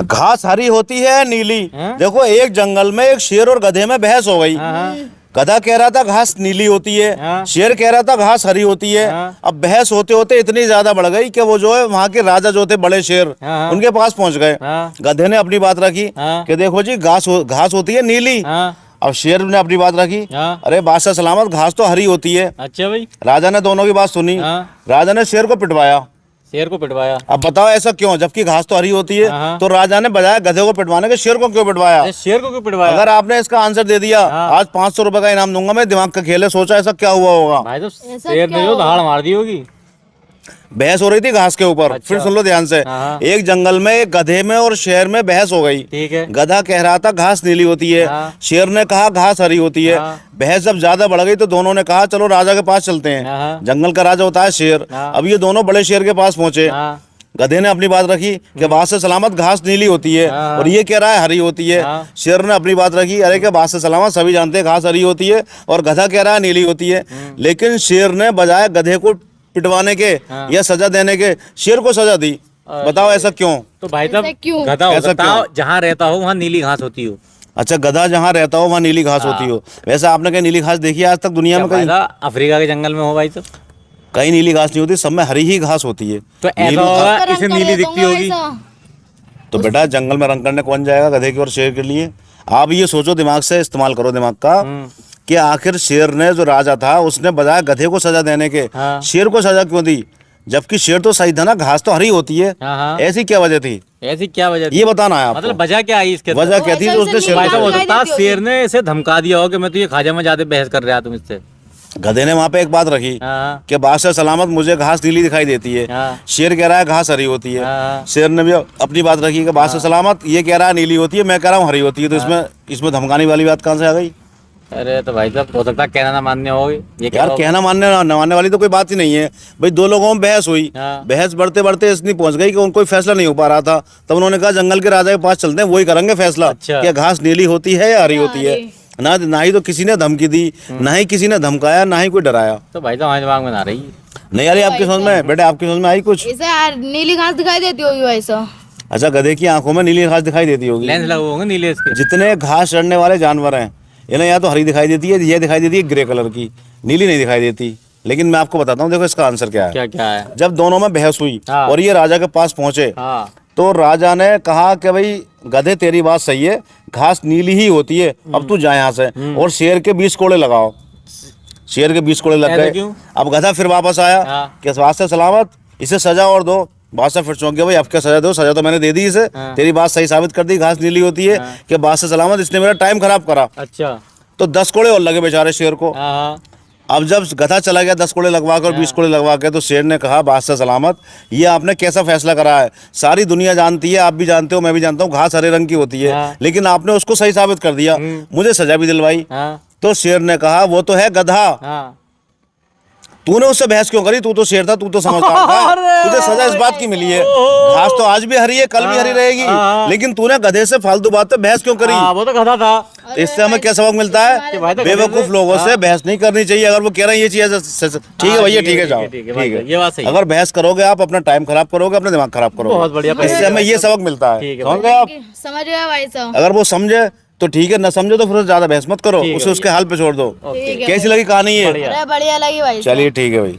घास हरी होती है नीली। देखो एक जंगल में एक शेर और गधे में बहस हो गई। गधा कह रहा था घास नीली होती है, शेर कह रहा था घास हरी होती है। अब बहस होते होते इतनी ज्यादा बढ़ गई कि वो जो है वहाँ के राजा जो थे बड़े शेर, उनके पास पहुंच गए। गधे ने अपनी बात रखी कि देखो जी घास होती है नीली। अब शेर ने अपनी बात रखी, अरे बादशाह सलामत घास तो हरी होती है। अच्छा भाई। राजा ने दोनों की बात सुनी। राजा ने शेर को पिटवाया। शेर को पिटवाया। अब बताओ ऐसा क्यों, जबकि घास तो हरी होती है। तो राजा ने बजाय गधे को पिटवाने के शेर को क्यों पिटवाया? शेर को क्यों पिटवाया? अगर आपने इसका आंसर दे दिया आज 500 रुपए का इनाम दूंगा मैं। दिमाग का खेल है, सोचा ऐसा क्या हुआ होगा? भाई तो शेर ने जो दहाड़ मार दी होगी। बहस हो रही थी घास के ऊपर। अच्छा। फिर सुन लो ध्यान से। एक जंगल में एक गधे में और शेर में बहस हो गई। ठीक है। गधा कह रहा था घास नीली होती है, शेर ने कहा घास हरी होती है। बहस जब ज्यादा बढ़ गई तो दोनों ने कहा चलो राजा के पास चलते हैं। जंगल का राजा होता है शेर। अब ये दोनों बड़े शेर के पास पहुंचे। गधे ने अपनी बात रखी कि बादशाह सलामत घास नीली होती है, और ये कह रहा है हरी होती है। शेर ने अपनी बात रखी, अरे कि बादशाह सलामत सभी जानते हैं घास हरी होती है, और गधा कह रहा है नीली होती है। लेकिन शेर ने बजाय गधे को पिटवाने के या सजा देने के शेर को सजा दी। बताओ ऐसा क्यों? तो भाई साहब गधा होता जहाँ रहता हो वहाँ नीली घास होती हो। अच्छा, गधा जहाँ रहता हो वहाँ नीली घास होती हो। वैसे आपने कहीं नीली घास देखी है आज तक दुनिया में? कहीं अफ्रीका के जंगल में हो भाई, तो कहीं नीली घास नहीं होती, सब में हरी ही घास होती है। तो ऐसा होगा इसे नीली दिखती होगी। तो बेटा जंगल में रंग करने कौन जाएगा गधे के और शेर के लिए? आप ये सोचो, दिमाग से इस्तेमाल करो दिमाग का, कि आखिर शेर ने जो राजा था उसने बजाय गधे को सजा देने के शेर को सजा क्यों दी? जबकि शेर तो सही था ना, घास तो हरी होती है। ऐसी क्या वजह थी? ऐसी क्या वजह थी? ये बताना है आपको। मतलब वजह क्या आई इसके? वजह क्या थी? उसने शेर ने इसे धमका दिया हो कि मैं तो ये खाजा में ज्यादा बहस कर रहा तुम इससे। गधे ने वहाँ पे एक बात रखी कि बादशाह सलामत मुझे घास नीली दिखाई देती है। शेर कह रहा है घास हरी होती है। शेर ने भी अपनी बात रखी कि बादशाह सलामत ये कह रहा है नीली होती है, मैं कह रहा हूँ हरी होती है। तो इसमें धमकाने वाली बात कहाँ से आ गई? अरे तो भाई साहब हो सकता है कहना ना मानने होगी। ये यार कहना मानने ना मानने वाली तो कोई बात ही नहीं है भाई। दो लोगों में बहस हुई। बहस बढ़ते बढ़ते इतनी पहुंच गई कि उनको कोई फैसला नहीं हो पा रहा था। तब उन्होंने कहा जंगल के राजा के पास चलते हैं, वही करेंगे फैसला। अच्छा। कि घास नीली होती है या हरी होती है। ना ही तो किसी ने धमकी दी, ना ही किसी ने धमकाया, ना ही कोई डराया। तो भाई तो हमारे दिमाग में ना रही नहीं यार, आपकी समझ में बेटे, आपकी समझ में आई कुछ? नीली घास दिखाई देती होगी वैसा। अच्छा, गधे की आंखों में नीली घास दिखाई देती होगी। लेंस लगे होंगे नीले इसके। जितने घास चढ़ने वाले जानवर हैं इन्हें या तो हरी दिखाई देती है, ये दिखाई देती है ग्रे कलर की, नीली नहीं दिखाई देती। लेकिन मैं आपको बताता हूँ, देखो इसका आंसर क्या है। क्या है? जब दोनों में बहस हुई और ये राजा के पास पहुंचे, तो राजा ने कहा कि भाई गधे तेरी बात सही है, घास नीली ही होती है, अब तू जा यहाँ से, और शेर के 20 कोड़े लगाओ। शेर के 20 कोड़े लग गए। अब गधा फिर वापस आया कि बादशाह सलामत इसे सजा और दो। बादशाह फिर चौंक गया, भाई अब क्या सजा दो? सजा तो मैंने दे दी इसे। तेरी बात सही साबित कर दी, घास नीली होती है। कि बादशाह सलामत इसने मेरा टाइम खराब करा। अच्छा। तो 10 कोड़े और लगे बेचारे शेर को। अब जब गधा चला गया 10 कोड़े लगवा कर, 20 कोड़े लगवा के, तो शेर ने कहा बादशाह सलामत ये आपने कैसा फैसला करा है? सारी दुनिया जानती है, आप भी जानते हो, मैं भी जानता हूँ, घास हरे रंग की होती है, लेकिन आपने उसको सही साबित कर दिया, मुझे सजा भी दिलवाई। तो शेर ने कहा वो तो है गधा, तूने उससे बहस क्यों करी? तू तो शेर था, तू तो समझदार था, तुझे सजा इस बात की मिली है। घास तो आज भी हरी है, कल भी हरी रहेगी, लेकिन तूने गधे से फालतू बात पे बहस क्यों करी? वो तो गधा था। इससे हमें क्या सबक मिलता है? बेवकूफ लोगों से बहस नहीं करनी चाहिए। अगर वो कह रहे हैं ये चीज ठीक है भैया, ठीक है जाओ, ठीक है, ये बात सही। अगर बहस करोगे आप अपना टाइम खराब करोगे, अपना दिमाग खराब करोगे। बहुत बढ़िया, इससे हमें ये सबक मिलता है। समझ गए आप? समझ गया भाई साहब। अगर वो समझे तो ठीक है, न समझो तो फिर ज्यादा बहस मत करो, उसे उसके हाल पे छोड़ दो। कैसी लगी कहानी ये? बढ़िया लगी भाई। चलिए ठीक है भाई।